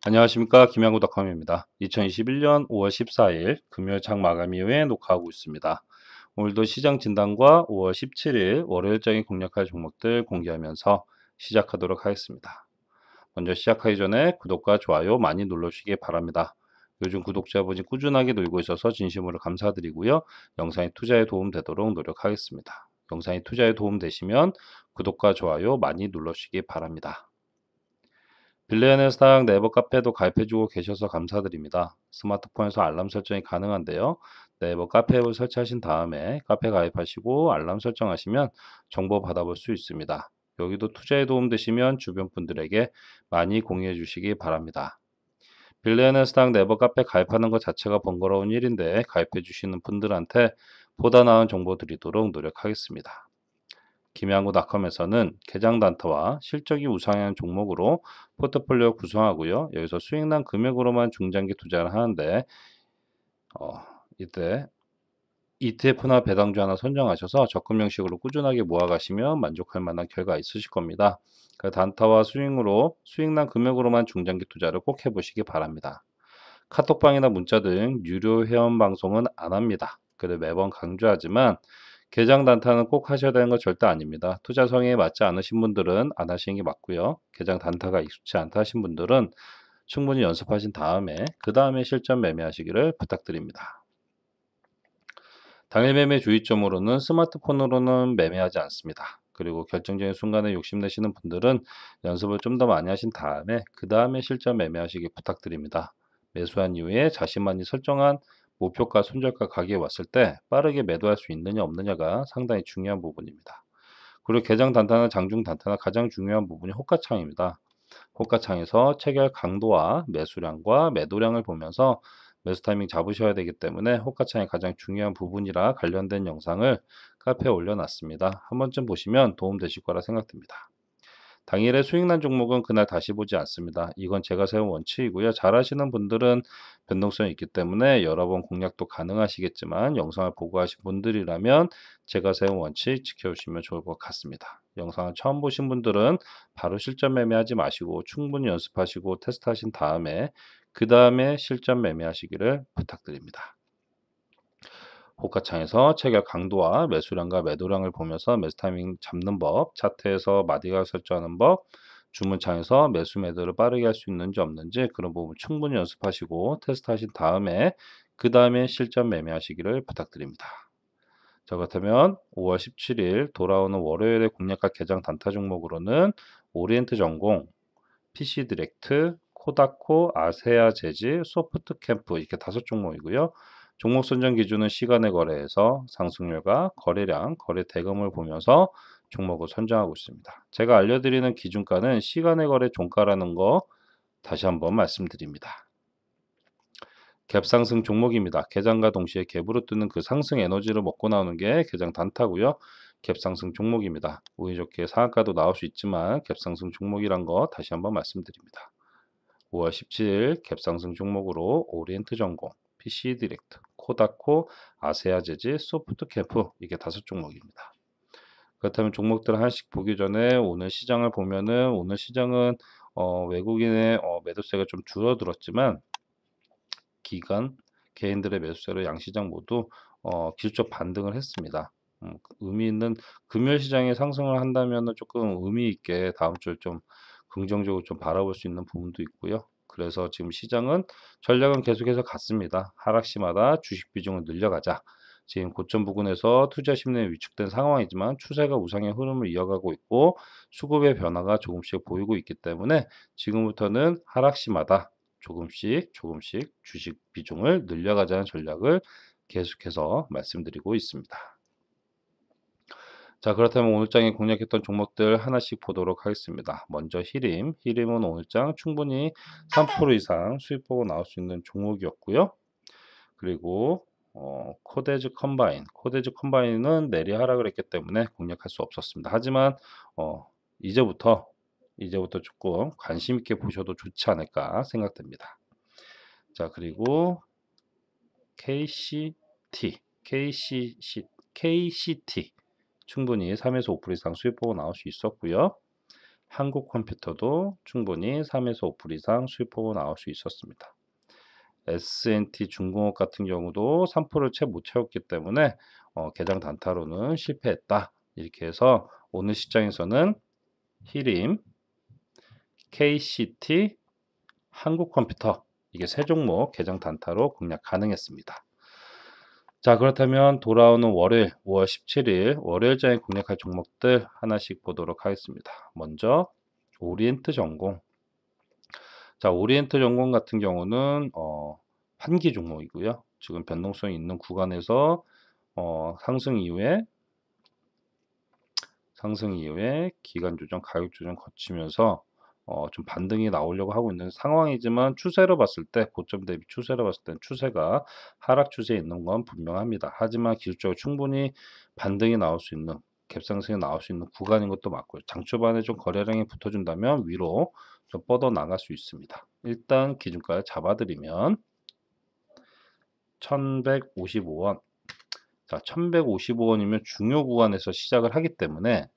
안녕하십니까, 김양구닷컴입니다. 2021년 5월 14일 금요일 장 마감 이후에 녹화하고 있습니다. 오늘도 시장 진단과 5월 17일 월요일장에 공략할 종목들 공개하면서 시작하도록 하겠습니다. 먼저 시작하기 전에 구독과 좋아요 많이 눌러주시기 바랍니다. 요즘 구독자분이 꾸준하게 늘고 있어서 진심으로 감사드리고요. 영상이 투자에 도움되도록 노력하겠습니다. 영상이 투자에 도움되시면 구독과 좋아요 많이 눌러주시기 바랍니다. 빌리언의 네이버 카페도 가입해주고 계셔서 감사드립니다. 스마트폰에서 알람 설정이 가능한데요. 네이버 카페 앱을 설치하신 다음에 카페 가입하시고 알람 설정하시면 정보 받아볼 수 있습니다. 여기도 투자에 도움되시면 주변 분들에게 많이 공유해 주시기 바랍니다. 빌리언의 네이버 카페 가입하는 것 자체가 번거로운 일인데 가입해 주시는 분들한테 보다 나은 정보 드리도록 노력하겠습니다. 김양구닷컴에서는 계장 단타와 실적이 우상향한 종목으로 포트폴리오 구성하고요. 여기서 수익난 금액으로만 중장기 투자를 하는데 이때 ETF나 배당주 하나 선정하셔서 적금 형식으로 꾸준하게 모아가시면 만족할 만한 결과 있으실 겁니다. 그 단타와 수익난 금액으로만 중장기 투자를 꼭 해보시기 바랍니다. 카톡방이나 문자 등 유료 회원 방송은 안 합니다. 그래도 매번 강조하지만 계장 단타는 꼭 하셔야 되는 건 절대 아닙니다. 투자 성향에 맞지 않으신 분들은 안 하시는 게 맞고요. 계장 단타가 익숙치 않다 하신 분들은 충분히 연습하신 다음에 그 다음에 실전 매매하시기를 부탁드립니다. 당일 매매 주의점으로는 스마트폰으로는 매매하지 않습니다. 그리고 결정적인 순간에 욕심내시는 분들은 연습을 좀 더 많이 하신 다음에 그 다음에 실전 매매하시기 부탁드립니다. 매수한 이후에 자신만이 설정한 목표가 손절가 가격이 왔을 때 빠르게 매도할 수 있느냐 없느냐가 상당히 중요한 부분입니다. 그리고 개장 단타나 장중 단타나 가장 중요한 부분이 호가창입니다. 호가창에서 체결 강도와 매수량과 매도량을 보면서 매수 타이밍 잡으셔야 되기 때문에 호가창이 가장 중요한 부분이라 관련된 영상을 카페에 올려놨습니다. 한 번쯤 보시면 도움되실 거라 생각됩니다. 당일의 수익난 종목은 그날 다시 보지 않습니다. 이건 제가 세운 원칙이고요. 잘 하시는 분들은 변동성이 있기 때문에 여러 번 공략도 가능하시겠지만 영상을 보고 하신 분들이라면 제가 세운 원칙 지켜주시면 좋을 것 같습니다. 영상을 처음 보신 분들은 바로 실전 매매하지 마시고 충분히 연습하시고 테스트하신 다음에 그 다음에 실전 매매하시기를 부탁드립니다. 호가창에서 체결 강도와 매수량과 매도량을 보면서 매수 타이밍 잡는 법, 차트에서 마디가 설정하는 법, 주문창에서 매수 매도를 빠르게 할 수 있는지 없는지 그런 부분 충분히 연습하시고 테스트하신 다음에 그 다음에 실전 매매하시기를 부탁드립니다. 자, 그렇다면 5월 17일 돌아오는 월요일에 공략할 개장 단타 종목으로는 오리엔트 전공, PC 디렉트, 코다코, 아세아 재즈, 소프트 캠프 이렇게 5종목이고요. 종목 선정 기준은 시간의 거래에서 상승률과 거래량, 거래 대금을 보면서 종목을 선정하고 있습니다. 제가 알려드리는 기준가는 시간의 거래 종가라는 거 다시 한번 말씀드립니다. 갭상승 종목입니다. 개장과 동시에 갭으로 뜨는 그 상승 에너지를 먹고 나오는 게 개장 단타고요. 갭상승 종목입니다. 운이 좋게 상한가도 나올 수 있지만 갭상승 종목이란 거 다시 한번 말씀드립니다. 5월 17일 갭상승 종목으로 오리엔트 전공, PC 디렉트, 코다코, 아세아 재즈, 소프트 캠프 이게 5종목입니다. 그렇다면 종목들 하나씩 보기 전에 오늘 시장을 보면은 오늘 시장은 외국인의 매도세가 좀 줄어들었지만 기관, 개인들의 매수세로 양시장 모두 기술적 반등을 했습니다. 의미 있는 금요일 시장에 상승을 한다면은 조금 의미 있게 다음 주를 좀 긍정적으로 좀 바라볼 수 있는 부분도 있고요. 그래서 지금 시장은 전략은 계속해서 같습니다. 하락시마다 주식 비중을 늘려가자. 지금 고점 부근에서 투자 심리에 위축된 상황이지만 추세가 우상의 흐름을 이어가고 있고 수급의 변화가 조금씩 보이고 있기 때문에 지금부터는 하락시마다 조금씩 주식 비중을 늘려가자는 전략을 계속해서 말씀드리고 있습니다. 자, 그렇다면 오늘장에 공략했던 종목들 하나씩 보도록 하겠습니다. 먼저 히림은 오늘장 충분히 3% 이상 수익 보고 나올 수 있는 종목이었고요. 그리고 코데즈 컴바인은 내리 하락을 했기 때문에 공략할 수 없었습니다. 하지만 이제부터 조금 관심 있게 보셔도 좋지 않을까 생각됩니다. 자, 그리고 KCT 충분히 3에서 5% 이상 수익 보고 나올 수 있었고요. 한국컴퓨터도 충분히 3에서 5% 이상 수익 보고 나올 수 있었습니다. S&T 중공업 같은 경우도 3%를 채 못 채웠기 때문에 개장 단타로는 실패했다. 이렇게 해서 오늘 시장에서는 히림, KCT, 한국컴퓨터 이게 세 종목 개장 단타로 공략 가능했습니다. 자, 그렇다면 돌아오는 월요일 5월 17일 월요일장에 공략할 종목들 하나씩 보도록 하겠습니다. 먼저 오리엔트 전공. 자, 오리엔트 전공 같은 경우는 한기 종목이고요. 지금 변동성이 있는 구간에서 상승 이후에 기간 조정, 가격 조정 거치면서 좀 반등이 나오려고 하고 있는 상황이지만 추세로 봤을 때 고점 대비 추세로 봤을 때 추세가 하락 추세에 있는 건 분명합니다. 하지만 기술적으로 충분히 반등이 나올 수 있는 갭상승이 나올 수 있는 구간인 것도 맞고요. 장 초반에 좀 거래량이 붙어준다면 위로 좀 뻗어 나갈 수 있습니다. 일단 기준가를 잡아드리면 1155원. 자, 1155원이면 중요 구간에서 시작을 하기 때문에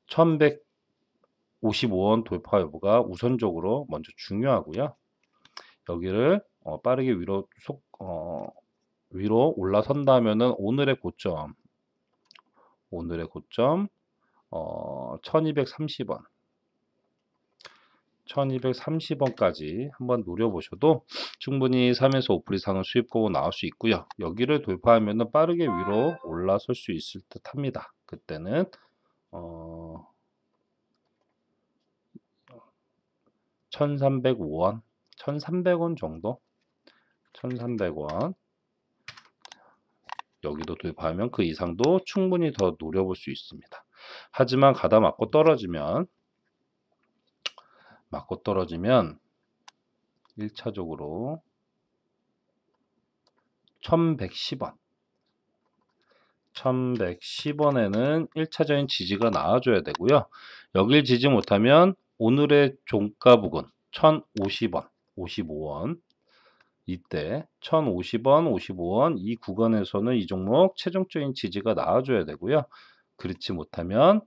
1155원 돌파 여부가 우선적으로 먼저 중요하고요. 여기를 빠르게 위로 올라선다면은 오늘의 고점 1230원 1230원까지 한번 노려보셔도 충분히 3에서 5% 이상은 수익 보고 나올 수 있고요. 여기를 돌파하면 빠르게 위로 올라설 수 있을 듯 합니다. 그때는 1305원 1300원 정도 1300원 여기도 돌파하면 그 이상도 충분히 더 노려볼 수 있습니다. 하지만 가다 맞고 떨어지면 1차적으로 1110원 1110원에는 1차적인 지지가 나와줘야 되고요. 여길 지지 못하면 오늘의 종가 부근 1050원 55원 이때 1050원 55원 이 구간에서는 이 종목 최종적인 지지가 나와줘야 되고요. 그렇지 못하면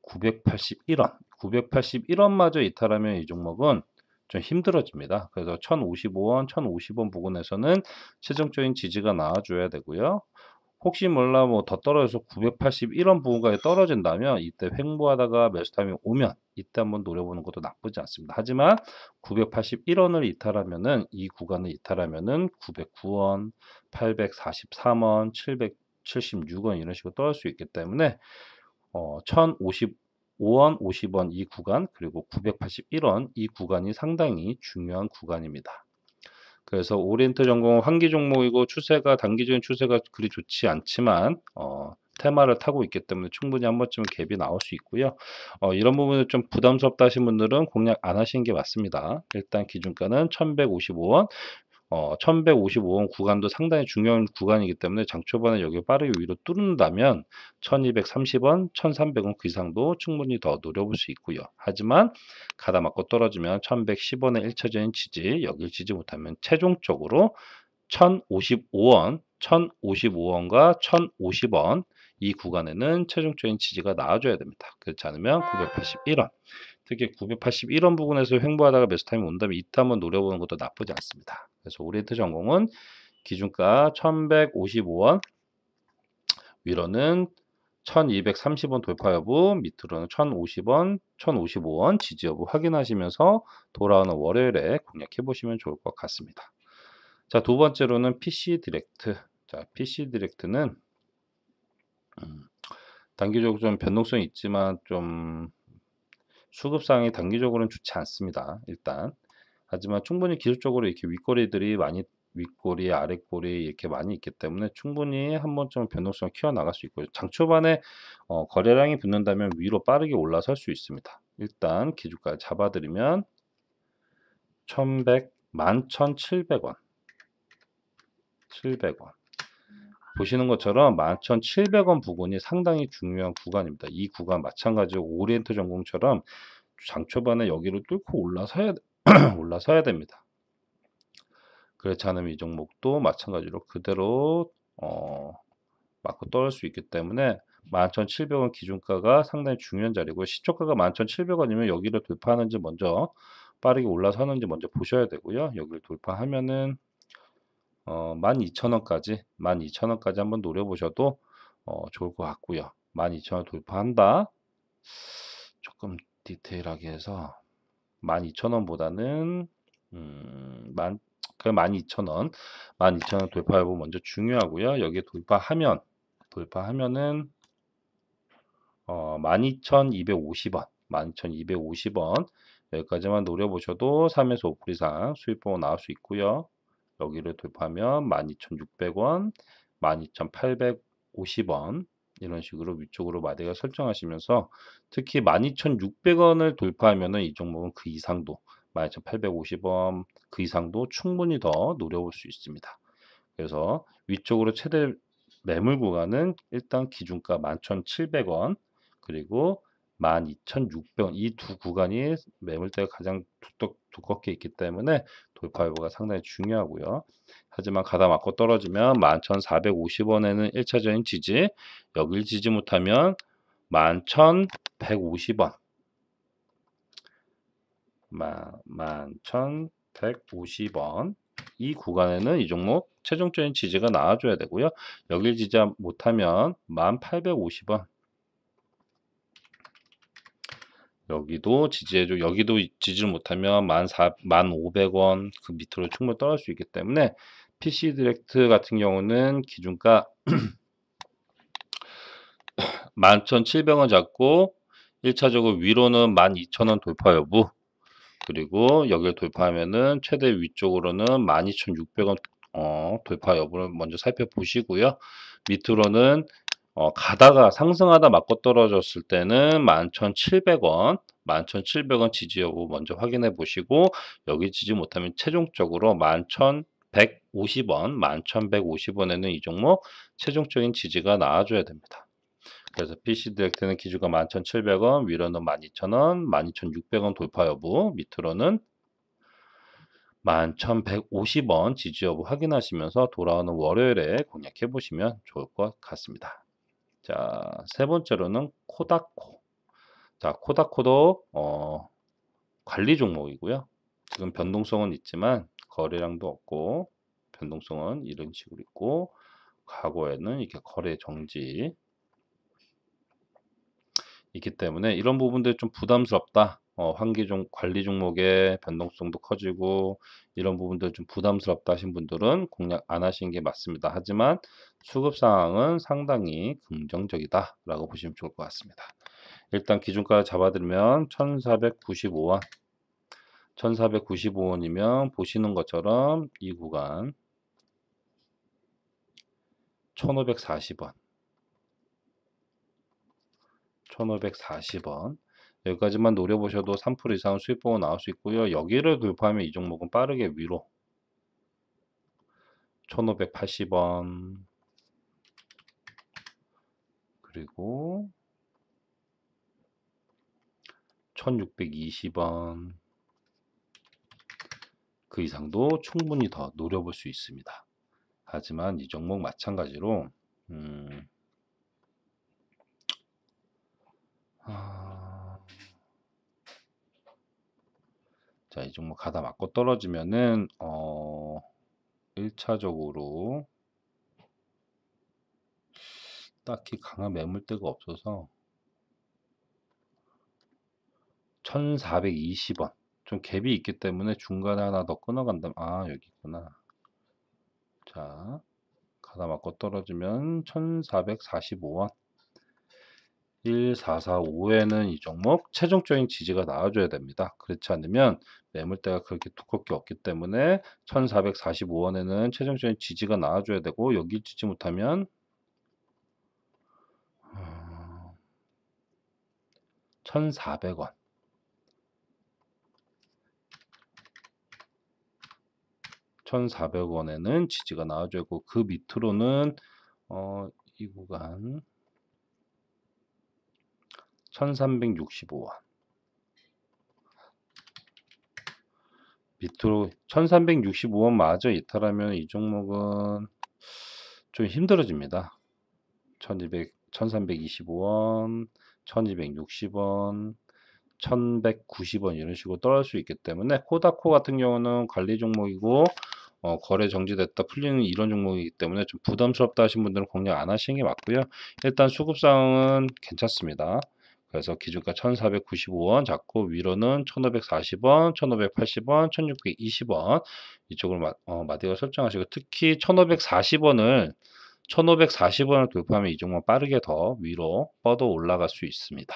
981원 981원마저 이탈하면 이 종목은 좀 힘들어집니다. 그래서 1055원 1050원 부근에서는 최종적인 지지가 나와줘야 되고요. 혹시 몰라 뭐 더 떨어져서 981원 부근까지 떨어진다면 이때 횡보하다가 매수 타임이 오면 이때 한번 노려보는 것도 나쁘지 않습니다. 하지만 981원을 이탈하면은 이 구간을 이탈하면은 909원, 843원, 776원 이런 식으로 떨어질 수 있기 때문에 1055원, 50원 이 구간 그리고 981원 이 구간이 상당히 중요한 구간입니다. 그래서 오리엔트 전공은 환기 종목이고 추세가 단기적인 추세가 그리 좋지 않지만 테마를 타고 있기 때문에 충분히 한 번쯤은 갭이 나올 수 있고요. 이런 부분을 좀 부담스럽다 하신 분들은 공략 안 하시는 게 맞습니다. 일단 기준가는 1155원 1155원 구간도 상당히 중요한 구간이기 때문에 장 초반에 여기 빠르게 위로 뚫는다면 1230원, 1300원 그 이상도 충분히 더 노려볼 수 있고요. 하지만 가다 맞고 떨어지면 1110원의 1차적인 지지, 여길 지지 못하면 최종적으로 1055원, 1055원과 1050원 이 구간에는 최종적인 지지가 나와줘야 됩니다. 그렇지 않으면 981원 특히 981원 부근에서 횡보하다가 매수 타임이 온다면 이때 한번 노려보는 것도 나쁘지 않습니다. 그래서 오리엔트 전공은 기준가 1155원 위로는 1230원 돌파 여부 밑으로는 1050원 1055원 지지 여부 확인하시면서 돌아오는 월요일에 공략해 보시면 좋을 것 같습니다. 자, 두 번째로는 PC 디렉트. 자, PC 디렉트는 단기적으로 좀 변동성이 있지만 좀 수급상이 단기적으로는 좋지 않습니다. 일단 하지만 충분히 기술적으로 이렇게 윗꼬리 아랫꼬리 이렇게 많이 있기 때문에 충분히 한 번쯤 변동성을 키워나갈 수 있고요. 장 초반에 거래량이 붙는다면 위로 빠르게 올라설 수 있습니다. 일단 기준가 잡아드리면 11,700원 700원 보시는 것처럼 11,700원 부근이 상당히 중요한 구간입니다. 이 구간 마찬가지로 오리엔트 전공처럼 장 초반에 여기를 뚫고 올라서야 됩니다. 그렇지 않으면 이 종목도 마찬가지로 그대로 맞고 떨어질 수 있기 때문에 11,700원 기준가가 상당히 중요한 자리고 시초가가 11,700원이면 여기를 돌파하는지 먼저 빠르게 올라서는지 먼저 보셔야 되고요. 여기를 돌파하면은 12,000원까지 12,000원까지 한번 노려보셔도 좋을 것 같고요. 12,000원 돌파한다. 조금 디테일하게 해서 12,000원보다는 그 12,000원 12,000원 돌파 여부 먼저 중요하고요. 여기에 돌파하면은 12,250원 12,250원 여기까지만 노려보셔도 3에서 5% 이상 수익 보고 나올 수 있고요. 여기를 돌파하면 12,600원 12,850원 이런 식으로 위쪽으로 마디가 설정하시면서 특히 12,600원을 돌파하면은 이 종목은 그 이상도 12,850원 그 이상도 충분히 더 노려볼 수 있습니다. 그래서 위쪽으로 최대 매물 구간은 일단 기준가 11,700원 그리고 12,600원 이 두 구간이 매물대가 가장 두껍게 있기 때문에 돌파 여부가 상당히 중요하고요. 하지만 가다 맞고 떨어지면 11,450원에는 1차적인 지지, 여길 지지 못하면 11,150원 11,150원 이 구간에는 이 종목 최종적인 지지가 나와줘야 되고요. 여길 지지 못하면 1,850원 여기도 지지해줘. 여기도 지지를 못하면 1,500원 그 밑으로 충분히 떨어질 수 있기 때문에 PC 디렉트 같은 경우는 기준가 11,700원 잡고 1차적으로 위로는 12,000원 돌파 여부 그리고 여기를 돌파하면은 최대 위쪽으로는 12,600원 돌파 여부를 먼저 살펴보시고요. 밑으로는 가다가 상승하다 맞고 떨어졌을 때는 11,700원 11,700원 지지 여부 먼저 확인해 보시고 여기 지지 못하면 최종적으로 11,150원 11,150원에는 이 종목 최종적인 지지가 나와줘야 됩니다. 그래서 PC 디렉트는 기준가 11,700원, 위로는 12,000원, 12,600원 돌파 여부, 밑으로는 11,150원 지지 여부 확인하시면서 돌아오는 월요일에 공략해 보시면 좋을 것 같습니다. 자, 세 번째로는 코다코. 자, 코다코도 관리 종목이고요. 지금 변동성은 있지만 거래량도 없고 변동성은 이런 식으로 있고 과거에는 이렇게 거래 정지 있기 때문에 이런 부분들이 좀 부담스럽다. 관리 종목의 변동성도 커지고 이런 부분들 좀 부담스럽다 하신 분들은 공략 안 하시는 게 맞습니다. 하지만 수급 상황은 상당히 긍정적이다라고 보시면 좋을 것 같습니다. 일단 기준가 잡아드리면 1,495원 1,495원이면 보시는 것처럼 이 구간 1,540원 1,540원 여기까지만 노려보셔도 3% 이상 수익 보고 나올 수 있고요. 여기를 돌파하면 이 종목은 빠르게 위로 1,580원 그리고 1,620원 그 이상도 충분히 더 노려볼 수 있습니다. 하지만 이 종목 마찬가지로 자, 이 종목 가다 맞고 떨어지면은 1차적으로 딱히 강한 매물대가 없어서 1,420원 좀 갭이 있기 때문에 중간에 하나 더 끊어간다. 여기 있구나. 자, 가다 맞고 떨어지면 1,445원 1445에는 이 종목 최종적인 지지가 나와줘야 됩니다. 그렇지 않으면 매물대가 그렇게 두껍게 없기 때문에 1,445원에는 최종적인 지지가 나와줘야 되고 여기 지지 못하면 1,400원 1,400원에는 지지가 나와줘야 되고 그 밑으로는 이 구간 1,365원 밑으로 1,365원 마저 이탈하면 이 종목은 좀 힘들어집니다. 1325원, 1260원, 1190원 이런 식으로 떨어질 수 있기 때문에 코다코 같은 경우는 관리 종목이고 거래 정지됐다 풀리는 이런 종목이기 때문에 좀 부담스럽다 하신 분들은 공략 안 하시는 게 맞고요. 일단 수급상은 괜찮습니다. 그래서 기준가 1495원 잡고 위로는 1540원, 1580원, 1620원 이쪽으로 마디가 설정하시고 특히 1540원을 돌파하면 이 종목 빠르게 더 위로 뻗어 올라갈 수 있습니다.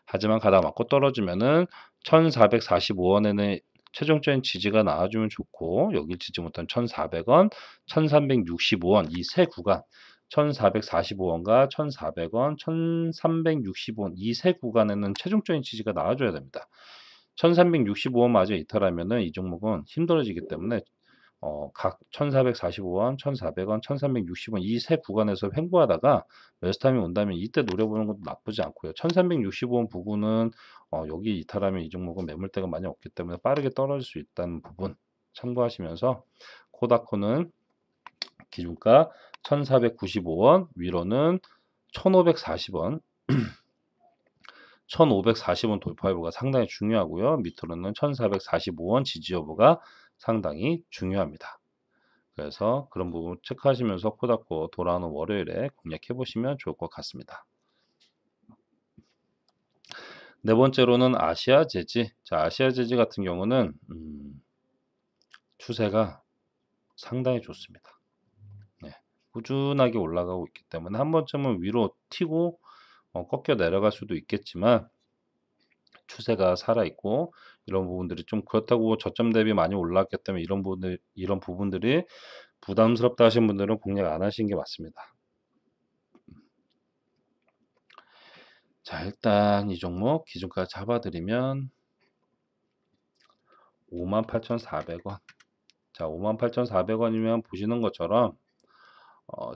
하지만 가다 맞고 떨어지면은 1445원에는 최종적인 지지가 나와주면 좋고 여길 지지 못한 1400원, 1365원 이 세 구간 1445원과 1400원, 1365원 이 세 구간에는 최종적인 지지가 나와줘야 됩니다. 1365원마저 이탈하면은 이 종목은 힘들어지기 때문에 각 1445원, 1400원, 1360원 이 세 구간에서 횡보하다가 매수타임이 온다면 이때 노려보는 것도 나쁘지 않고요. 1365원 부분은 여기 이탈하면 이 종목은 매물대가 많이 없기 때문에 빠르게 떨어질 수 있다는 부분 참고하시면서 코다코는 기준가 1495원, 위로는 1540원 1540원 돌파 여부가 상당히 중요하고요. 밑으로는 1445원 지지 여부가 상당히 중요합니다. 그래서 그런 부분 체크하시면서 코다코 돌아오는 월요일에 공략해 보시면 좋을 것 같습니다. 네 번째로는 아시아 재지. 자, 아시아 재지 같은 경우는 추세가 상당히 좋습니다. 네, 꾸준하게 올라가고 있기 때문에 한 번쯤은 위로 튀고 꺾여 내려갈 수도 있겠지만 추세가 살아있고 이런 부분들이 좀 그렇다고 저점 대비 많이 올랐기 때문에 이런 부분들이 부담스럽다 하신 분들은 공략 안 하시는 게 맞습니다. 자, 일단 이 종목 기준가 잡아드리면 58,400원. 자, 58,400원이면 보시는 것처럼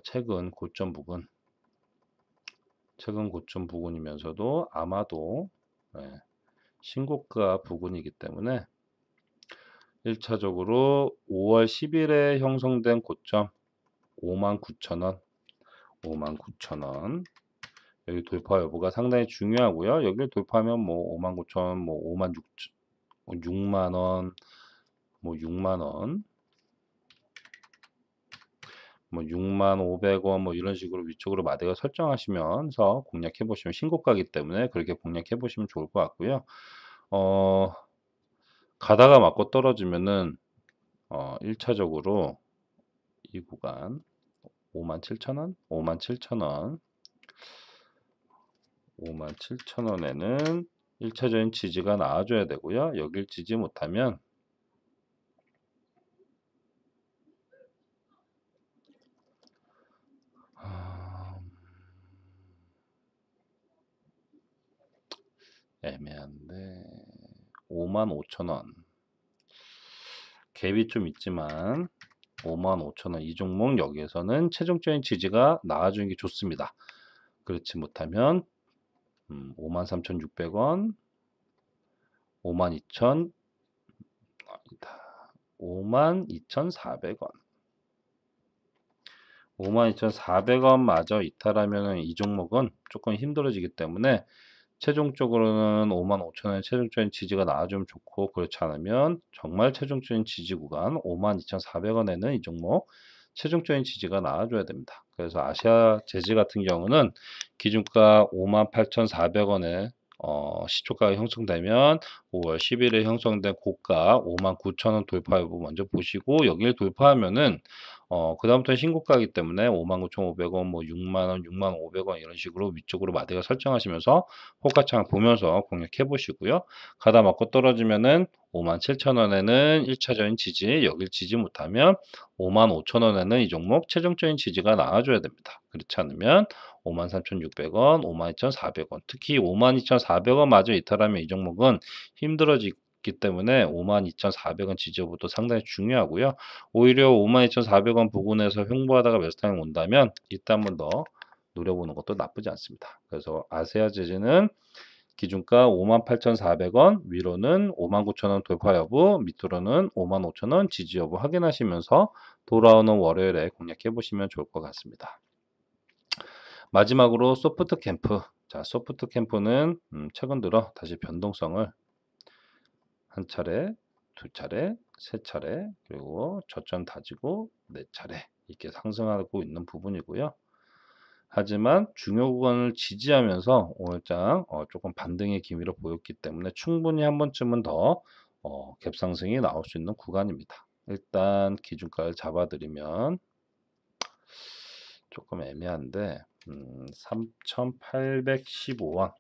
최근 고점 부근이면서도 아마도 신고가 부근이기 때문에 1차적으로 5월 10일에 형성된 고점 59,000원 여기 돌파 여부가 상당히 중요하고요. 여기를 돌파하면 뭐 59,000원, 뭐 56,000원, 6만원, 뭐 6,500원 뭐 이런 식으로 위쪽으로 마디가 설정하시면서 공략해 보시면 신고가이기 때문에 그렇게 공략해 보시면 좋을 것 같고요. 가다가 맞고 떨어지면은 1차적으로 이 구간 57,000원, 57,000원에는 1차적인 지지가 나와줘야 되고요. 여길 지지 못하면 애매한데 55,000원 갭이 좀 있지만 55,000원 이 종목 여기에서는 최종적인 지지가 나와주는 게 좋습니다. 그렇지 못하면 53,600원 52,400원 52,400원 마저 이탈하면 이 종목은 조금 힘들어지기 때문에 최종적으로는 55,000원의 최종적인 지지가 나와주면 좋고 그렇지 않으면 정말 최종적인 지지 구간 52,400원에는 이 종목 최종적인 지지가 나와줘야 됩니다. 그래서 아시아 재지 같은 경우는 기준가 58,400원에 시초가가 형성되면 5월 10일에 형성된 고가 59,000원 돌파 여부 먼저 보시고 여기를 돌파하면은 그다음부터는 신고가이기 때문에 59,500원, 뭐 6만원, 6만500원 이런 식으로 위쪽으로 마디가 설정하시면서 호가창 보면서 공략해 보시고요. 가다 맞고 떨어지면은 57,000원에는 1차적인 지지, 여길 지지 못하면 55,000원에는 이 종목 최종적인 지지가 나와줘야 됩니다. 그렇지 않으면 53,600원, 52,400원, 특히 52,400원 마저 이탈하면 이 종목은 힘들어지기 때문에 52,400원 지지부터 상당히 중요하고요. 오히려 52,400원 부근에서 횡보하다가 매수타임 온다면 이때 한 번 더 노려보는 것도 나쁘지 않습니다. 그래서 아세아 재즈는 기준가 58,400원, 위로는 59,000원 돌파 여부, 밑으로는 55,000원 지지 여부 확인하시면서 돌아오는 월요일에 공략해 보시면 좋을 것 같습니다. 마지막으로 소프트 캠프. 자, 소프트 캠프는 최근 들어 다시 변동성을 한 차례, 두 차례, 세 차례, 그리고 저점 다지고 네 차례 이렇게 상승하고 있는 부분이고요. 하지만 중요 구간을 지지하면서 오늘장 조금 반등의 기미를 보였기 때문에 충분히 한 번쯤은 더 갭상승이 나올 수 있는 구간입니다. 일단 기준가를 잡아드리면 조금 애매한데 3,815원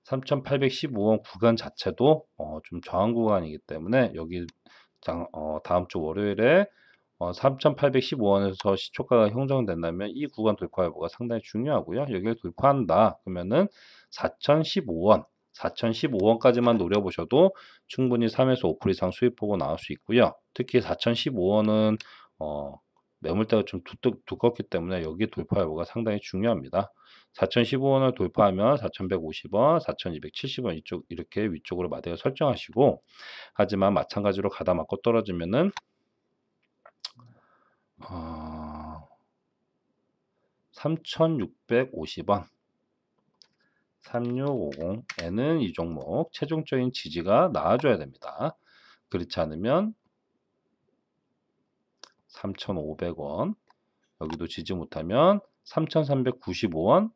3,815원 구간 자체도 좀 저항 구간이기 때문에 여기 다음 주 월요일에 3,815원에서 시초가가 형성된다면 이 구간 돌파 여부가 상당히 중요하고요. 여기를 돌파한다 그러면은 4,015원 4,015원까지만 노려보셔도 충분히 3에서 5% 이상 수익 보고 나올 수 있고요. 특히 4,015원은 매물대가 좀 두껍기 때문에 여기 돌파 여부가 상당히 중요합니다. 4,015원을 돌파하면 4,150원, 4,270원 이쪽 이렇게 위쪽으로 마디가 설정하시고 하지만 마찬가지로 가다 맞고 떨어지면은 3,650원 3650에는 이 종목 최종적인 지지가 나와줘야 됩니다. 그렇지 않으면 3,500원 여기도 지지 못하면 3,395원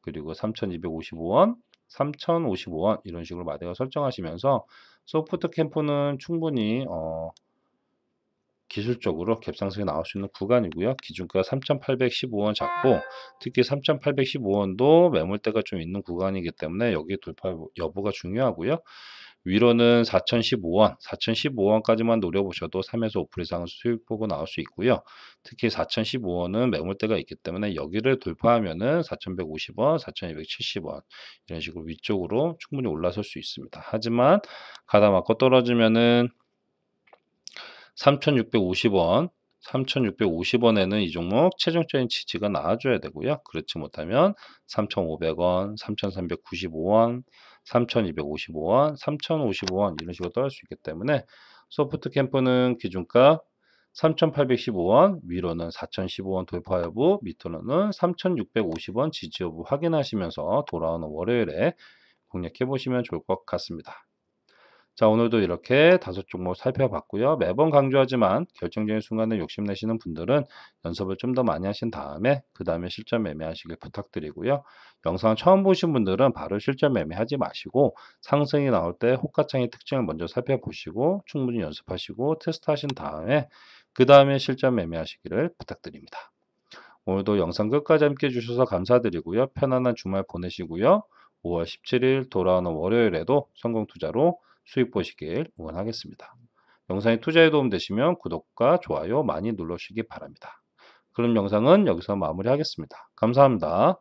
그리고 3,255원 3,055원 이런 식으로 마디가 설정하시면서 소프트 캠프는 충분히 기술적으로 갭상승이 나올 수 있는 구간이고요. 기준가 3,815원 잡고 특히 3,815원도 매물대가 좀 있는 구간이기 때문에 여기 돌파 여부가 중요하고요. 위로는 4,015원, 4,015원까지만 노려보셔도 3에서 5% 이상은 수익 보고 나올 수 있고요. 특히 4,015원은 매물대가 있기 때문에 여기를 돌파하면은 4,150원, 4,270원 이런 식으로 위쪽으로 충분히 올라설 수 있습니다. 하지만 가다 맞고 떨어지면은 3,650원, 3,650원에는 이 종목 최종적인 지지가 나와줘야 되고요. 그렇지 못하면 3,500원, 3,395원, 3,255원, 3,055원 이런 식으로 떨어질 수 있기 때문에 소프트 캠프는 기준가 3,815원, 위로는 4,015원 돌파 여부, 밑으로는 3,650원 지지 여부 확인하시면서 돌아오는 월요일에 공략해 보시면 좋을 것 같습니다. 자, 오늘도 이렇게 5종목 살펴봤고요. 매번 강조하지만 결정적인 순간에 욕심내시는 분들은 연습을 좀 더 많이 하신 다음에 그 다음에 실전 매매하시길 부탁드리고요. 영상 처음 보신 분들은 바로 실전 매매하지 마시고 상승이 나올 때 호가창의 특징을 먼저 살펴보시고 충분히 연습하시고 테스트하신 다음에 그 다음에 실전 매매하시기를 부탁드립니다. 오늘도 영상 끝까지 함께 해주셔서 감사드리고요. 편안한 주말 보내시고요. 5월 17일 돌아오는 월요일에도 성공 투자로 수익 보시길 응원하겠습니다. 영상이 투자에 도움되시면 구독과 좋아요 많이 눌러주시기 바랍니다. 그럼 영상은 여기서 마무리하겠습니다. 감사합니다.